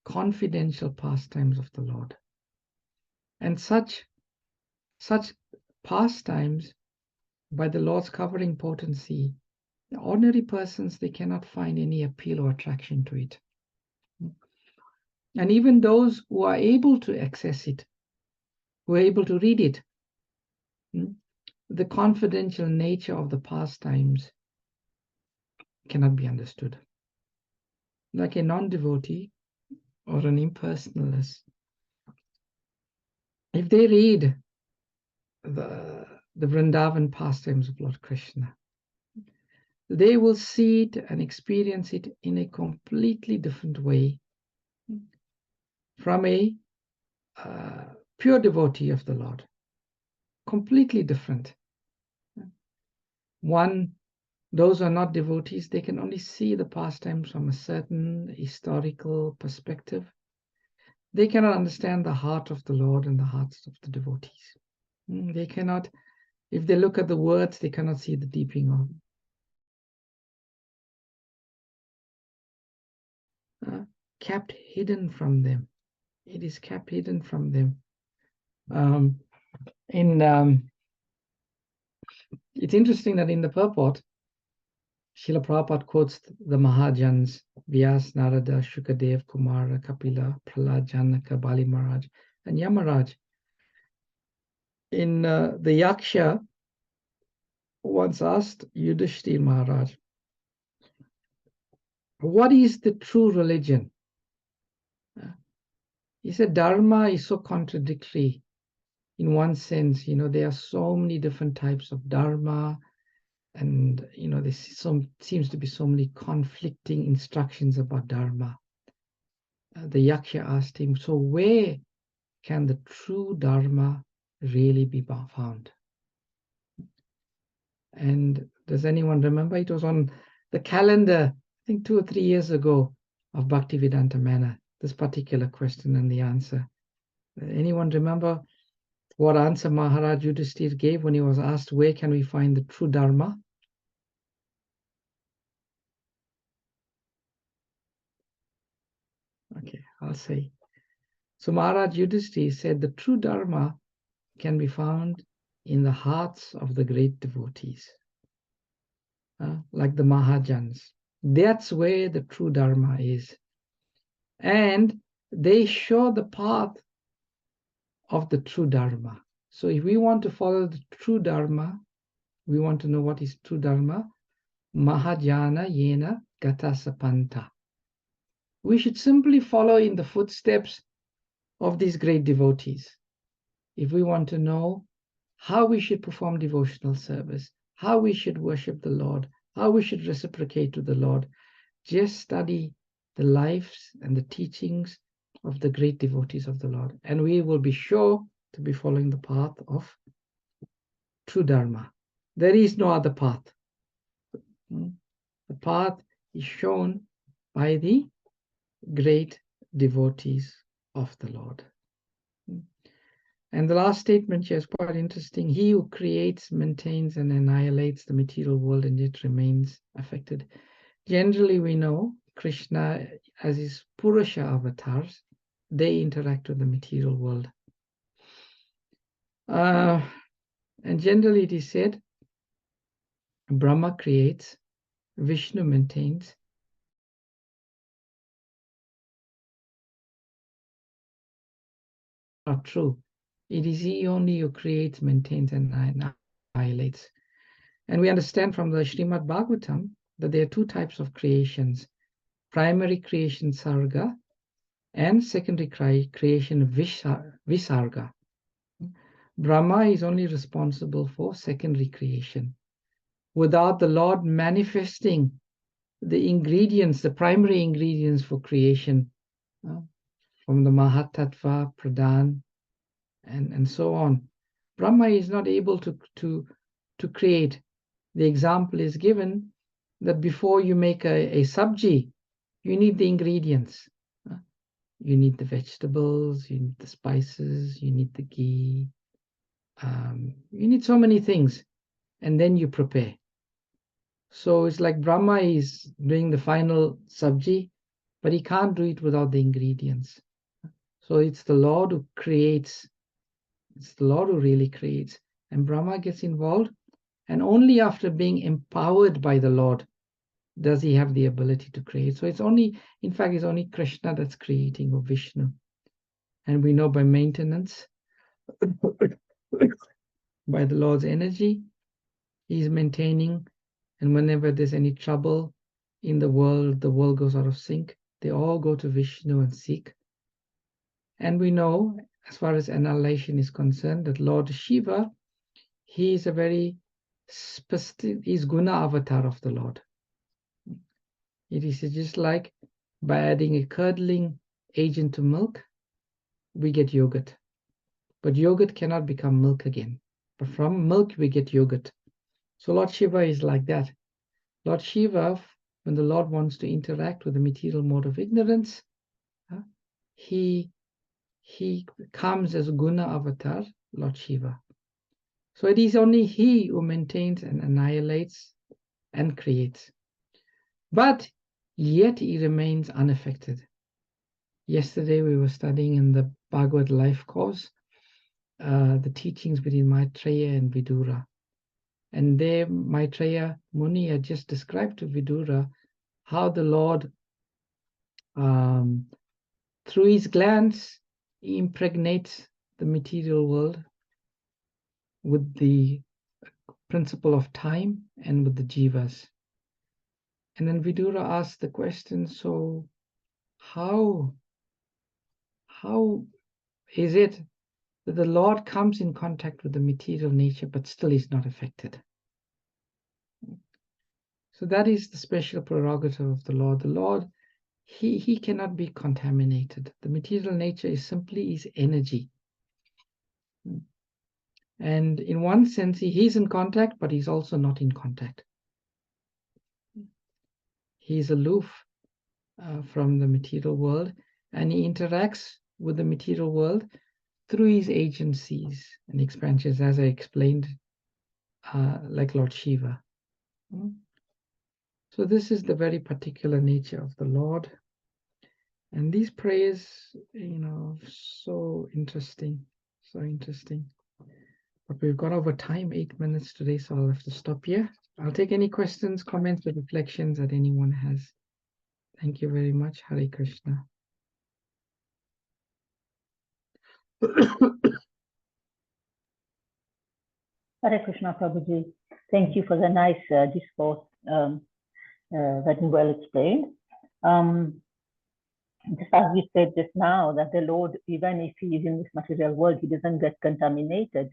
confidential pastimes of the Lord. And such pastimes, by the Lord's covering potency, the ordinary persons, they cannot find any appeal or attraction to it. And even those who are able to access it, who are able to read it, the confidential nature of the pastimes cannot be understood. Like a non-devotee or an impersonalist, if they read the Vrindavan pastimes of Lord Krishna, they will see it and experience it in a completely different way from a pure devotee of the Lord. Completely different. Those who are not devotees, they can only see the pastimes from a certain historical perspective. They cannot understand the heart of the Lord and the hearts of the devotees. They cannot, if they look at the words, they cannot see the deepening of kept hidden from them. It is kept hidden from them. It's interesting that in the purport, Srila Prabhupada quotes the Mahajans, Vyas, Narada, Shukadev, Kumara, Kapila, Prahlad, Janaka, Bali Maharaj, and Yamaraj. In the Yaksha once asked Yudhishthir Maharaj, what is the true religion? He said, Dharma is so contradictory. In one sense, there are so many different types of Dharma, and there seems to be so many conflicting instructions about Dharma. The Yaksha asked him, so where can the true Dharma really be found? And does anyone remember? It was on the calendar, I think 2 or 3 years ago, of Bhaktivedanta Manor, this particular question and the answer. Anyone remember what answer Maharaj Yudhishthir gave when he was asked, where can we find the true Dharma? Okay, I'll say. So Maharaj Yudhishthir said the true Dharma can be found in the hearts of the great devotees, like the Mahajans. That's where the true Dharma is. And they show the path of the true Dharma. So if we want to follow the true Dharma, we want to know what is true Dharma, Mahajana Yena Gata Sapanta. We should simply follow in the footsteps of these great devotees. If we want to know how we should perform devotional service, how we should worship the Lord, how we should reciprocate to the Lord, just study the lives and the teachings of the great devotees of the Lord, and we will be sure to be following the path of true Dharma. There is no other path. The path is shown by the great devotees of the Lord. And the last statement here is quite interesting. He who creates, maintains, and annihilates the material world and yet remains affected. Generally, we know Krishna, as his Purusha avatars, they interact with the material world. And generally it is said, Brahma creates, Vishnu maintains, not true. It is he only who creates, maintains, and annihilates. And we understand from the Srimad Bhagavatam that there are 2 types of creations: primary creation sarga and secondary creation visarga. Brahma is only responsible for secondary creation. Without the Lord manifesting the ingredients, the primary ingredients for creation, from the Mahatattva, Pradhan, and so on, Brahma is not able to create. The example is given that before you make a sabji, you need the ingredients. You need the vegetables, you need the spices, you need the ghee, you need so many things, and then you prepare. So it's like Brahma is doing the final sabji, but he can't do it without the ingredients. So it's the Lord who creates. It's the Lord who really creates. And Brahma gets involved, and only after being empowered by the Lord does he have the ability to create. So it's only, in fact, it's only Krishna that's creating, or Vishnu. And we know by maintenance, by the Lord's energy, he's maintaining. And whenever there's any trouble in the world goes out of sync, they all go to Vishnu and seek. And we know, as far as annihilation is concerned, that Lord Shiva, he is a very specific, he's guna avatar of the Lord. It is just like by adding a curdling agent to milk, we get yogurt. But yogurt cannot become milk again. But from milk, we get yogurt. So Lord Shiva is like that. Lord Shiva, when the Lord wants to interact with the material mode of ignorance, he comes as Guna Avatar, Lord Shiva. So it is only he who maintains and annihilates and creates. But yet he remains unaffected. Yesterday we were studying in the Bhagavad Life course, the teachings between Maitreya and Vidura. And there Maitreya Muni had just described to Vidura how the Lord, through his glance, he impregnates the material world with the principle of time and with the jivas. And then Vidura asked the question, so how is it that the Lord comes in contact with the material nature but still is not affected? So that is the special prerogative of the Lord. The Lord, he cannot be contaminated. The material nature is simply his energy. And in one sense, he's in contact, but he's also not in contact. He's aloof from the material world, and he interacts with the material world through his agencies and expansions, as I explained, like Lord Shiva. So this is the very particular nature of the Lord. And these prayers, so interesting, so interesting. But we've gone over time, 8 minutes today, so I'll have to stop here. I'll take any questions, comments, or reflections that anyone has. Thank you very much. Hare Krishna. Hare Krishna, Prabhuji. Thank you for the nice discourse, very well explained. Just as we said just now, that the Lord, even if he is in this material world, he doesn't get contaminated.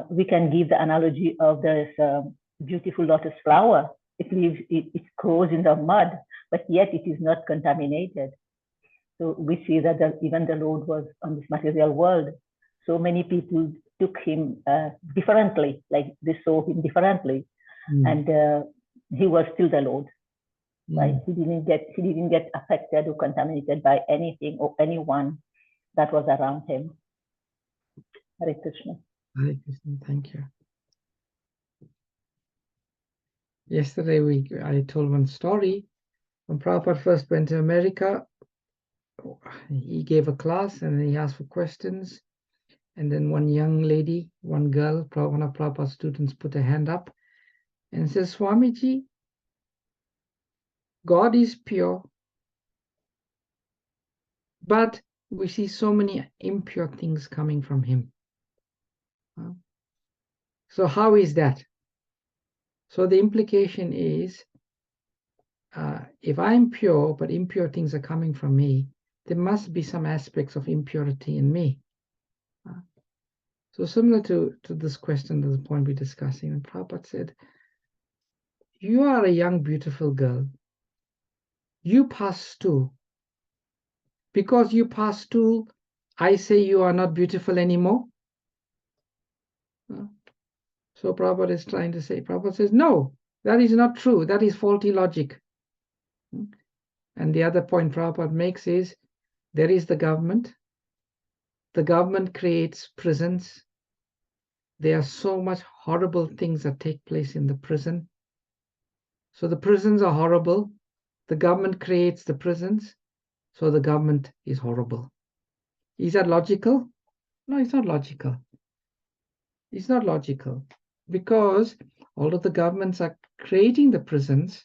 We can give the analogy of this beautiful lotus flower. It grows in the mud, but yet it is not contaminated. So we see that even the Lord was on this material world. So many people took him differently, like they saw him differently, and he was still the Lord. Right? He didn't get affected or contaminated by anything or anyone that was around him. Hare Krishna. Hare Krishna, thank you. Yesterday I told one story. When Prabhupada first went to America, he gave a class and then he asked for questions. And then one young lady, one girl, one of Prabhupada's students, put her hand up and says, Swamiji, God is pure, but we see so many impure things coming from him. So how is that? So the implication is, if I'm pure, but impure things are coming from me, there must be some aspects of impurity in me. So similar to this question, there's a point we're discussing, and Prabhupada said, you are a young, beautiful girl. You pass stool. Because you pass stool, I say you are not beautiful anymore. So Prabhupada is trying to say, Prabhupada says, no, that is not true. That is faulty logic. And the other point Prabhupada makes is, there is the government. The government creates prisons. There are so much horrible things that take place in the prison. So the prisons are horrible. The government creates the prisons. So the government is horrible. Is that logical? No, it's not logical. It's not logical. Because although the governments are creating the prisons,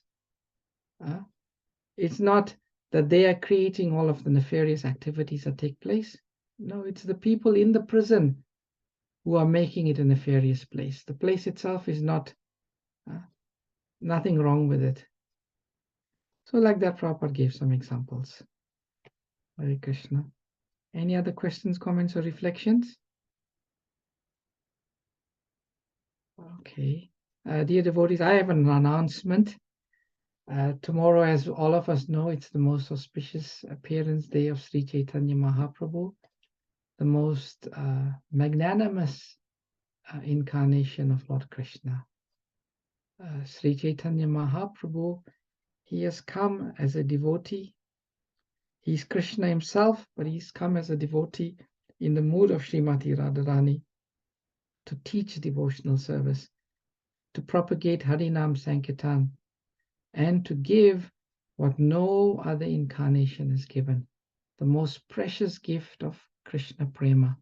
it's not that they are creating all of the nefarious activities that take place. No, it's the people in the prison who are making it a nefarious place. The place itself is not, nothing wrong with it. So like that, Prabhupada gave some examples. Hare Krishna. Any other questions, comments, or reflections? Okay. Dear devotees, I have an announcement. Tomorrow, as all of us know, it's the most auspicious appearance day of Sri Chaitanya Mahaprabhu, the most magnanimous incarnation of Lord Krishna. Sri Chaitanya Mahaprabhu, he has come as a devotee. He's Krishna himself, but he's come as a devotee in the mood of Srimati Radharani to teach devotional service, to propagate Harinam Sankirtan, and to give what no other incarnation has given, the most precious gift of Krishna Prema.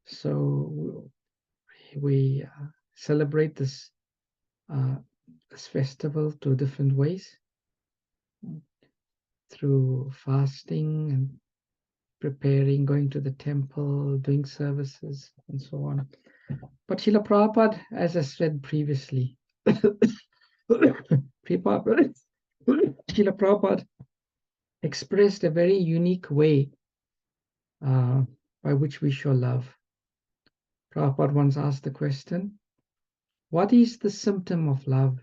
So we celebrate this festival 2 different ways, through fasting and preparing, going to the temple, doing services, and so on. But Srila Prabhupada, as I said previously, Srila Prabhupada expressed a very unique way by which we show love. Prabhupada once asked the question, what is the symptom of love?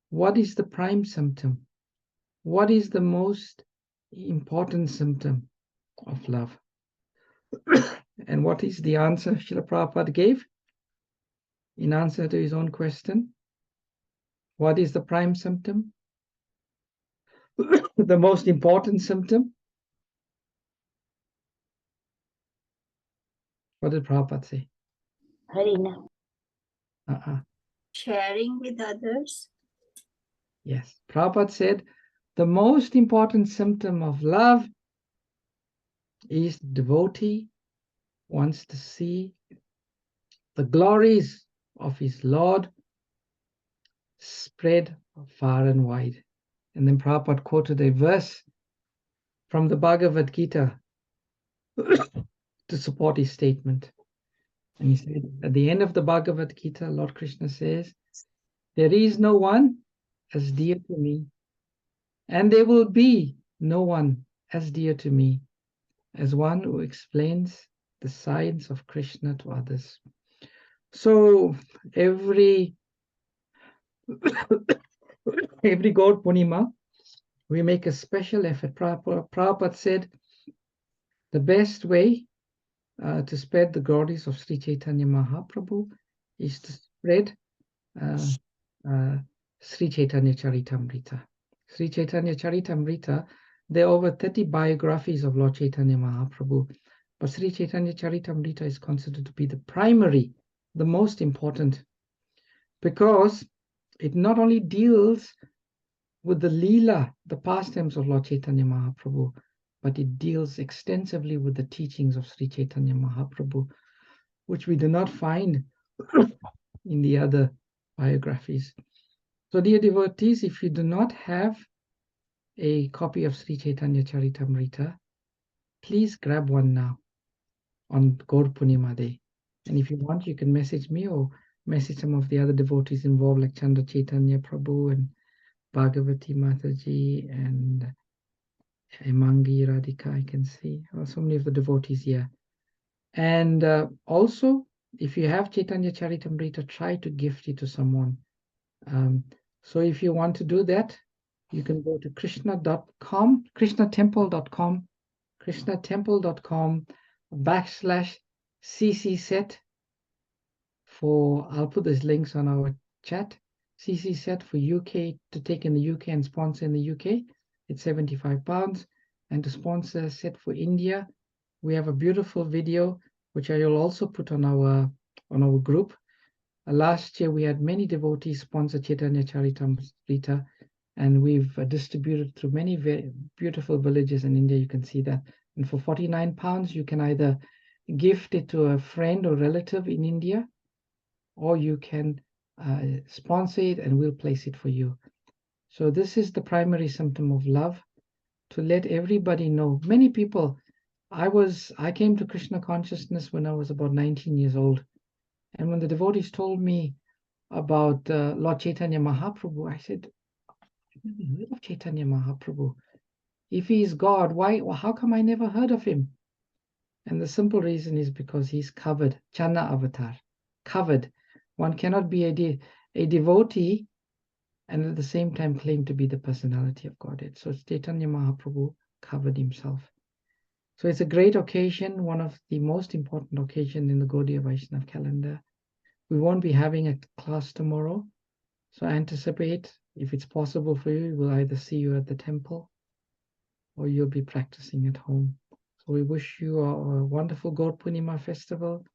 What is the prime symptom? What is the most important symptom of love? And what is the answer Srila Prabhupada gave in answer to his own question? What is the prime symptom? The most important symptom? What did Prabhupada say? Harina. Sharing with others. Yes, Prabhupada said the most important symptom of love is the devotee wants to see the glories of his Lord spread far and wide. And then Prabhupada quoted a verse from the Bhagavad Gita to support his statement. And he said, at the end of the Bhagavad Gita, Lord Krishna says, there is no one as dear to me, and there will be no one as dear to me as one who explains the science of Krishna to others. So every Gaur Purnima, we make a special effort. Prabhupada said the best way to spread the glories of Sri Chaitanya Mahaprabhu is to spread Sri Chaitanya Charitamrita. Sri Chaitanya Charitamrita, there are over 30 biographies of Lord Chaitanya Mahaprabhu, but Sri Chaitanya Charitamrita is considered to be the primary, the most important, because it not only deals with the Leela, the pastimes of Lord Chaitanya Mahaprabhu, but it deals extensively with the teachings of Sri Chaitanya Mahaprabhu, which we do not find in the other biographies. So dear devotees, if you do not have a copy of Sri Chaitanya Charitamrita, please grab one now on Gaur Purnima Day. And if you want, you can message me or message some of the other devotees involved, like Chandra Chaitanya Prabhu and Bhagavati Mataji and Emangi Radhika, I can see. So many of the devotees here. And also, if you have Chaitanya Charitamrita, try to gift it to someone. So if you want to do that, you can go to krishna.com, krishnatemple.com, krishnatemple.com/cc set for, I'll put these links on our chat, CC set for UK, to take in the UK and sponsor in the UK, it's £75. And to sponsor a set for India, we have a beautiful video, which I will also put on our group. Last year, we had many devotees sponsor Chaitanya Charitamrita, and we've distributed through many very beautiful villages in India. You can see that. And for £49, you can either gift it to a friend or relative in India, or you can sponsor it and we'll place it for you. So this is the primary symptom of love, to let everybody know. Many people, I came to Krishna consciousness when I was about 19 years old. And when the devotees told me about Lord Chaitanya Mahaprabhu, I said, I've never heard of Chaitanya Mahaprabhu. If he is God, how come I never heard of him? And the simple reason is because he's covered, Channa avatar, covered. One cannot be a devotee and at the same time claim to be the personality of Godhead. So Chaitanya Mahaprabhu covered himself. So it's a great occasion, one of the most important occasions in the Gaudiya Vaishnava calendar. We won't be having a class tomorrow, so I anticipate, if it's possible for you, we'll either see you at the temple or you'll be practicing at home. So we wish you a wonderful Gaur Purnima festival.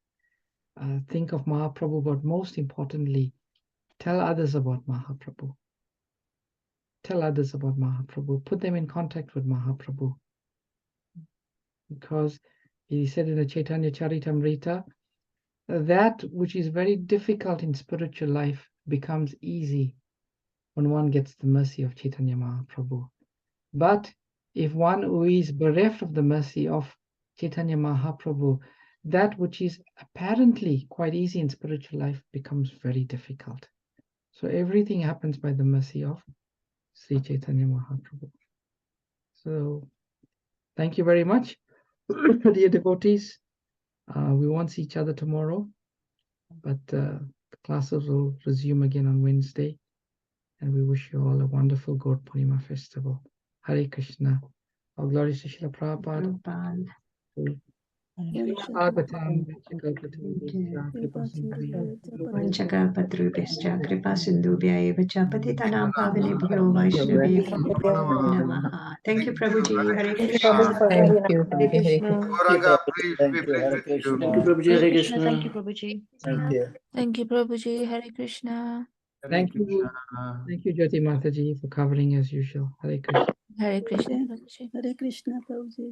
Think of Mahaprabhu, but most importantly, tell others about Mahaprabhu. Tell others about Mahaprabhu. Put them in contact with Mahaprabhu. Because he said in the Chaitanya Charitamrita, that which is very difficult in spiritual life becomes easy when one gets the mercy of Chaitanya Mahaprabhu. But if one who is bereft of the mercy of Chaitanya Mahaprabhu, that which is apparently quite easy in spiritual life becomes very difficult. So everything happens by the mercy of Sri Chaitanya Mahaprabhu. So thank you very much, dear devotees. We won't see each other tomorrow, but the classes will resume again on Wednesday. And we wish you all a wonderful Gaur Purnima festival. Hare Krishna. All glories to Srila Prabhupada. Vanchakapatrubyascha kripa sindhubhya eva cha patitanam pavanebhyo vaishnavebhyo namaha. Thank you, Prabhuji. Hare Krishna. Thank you. Hare Krishna. Gauranga, please, we Thank you. pray Hare with you. Krishna. Thank you, Prabhuji. Hare Krishna. Thank you, Prabhuji. Thank you. Thank you, Prabhuji. Hare Krishna. Hare Thank you. Krishna. Thank you, Jyoti Mataji, for covering as usual. Hare Krishna. Hare Krishna. Hare Krishna, Prabhuji.